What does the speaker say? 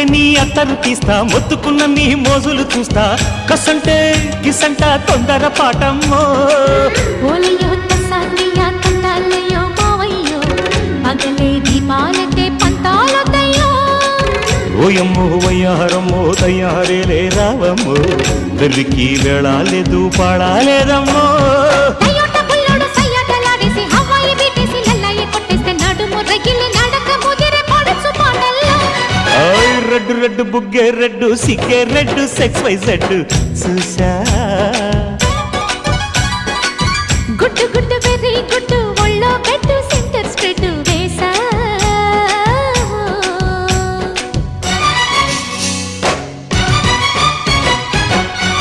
ముద్దంటే నీ అత్తరు తీస్తా మొత్తుకున్న నీ మోజులు చూస్తా కసంటే గిసంట తొందర పాటమ్మో ఓలయ్యో తసానియా తండాలయ్యో మావయ్యో పగలే దీపాలకే పంతాలొద్దయ్యో ఓయమ్మో వయ్యారమ్మో తయారేలే రావమ్మో వెర్రికి వేళాలేదు పాడాలేదమ్మో అయ్యోట బుల్లోడు సయ్యాటలాడేసి హవాయి బీటేసి లల్లయి కొట్టేస్తే నడుము రగిలి నడక ముదిరే పడుచు పాటల్లో రెడ్డు రెడ్డు బుగ్గే రెడ్డు సిగ్గే రెడ్డు సెక్స్ వై జెడ్ చూసా గుడ్డు గుడ్డు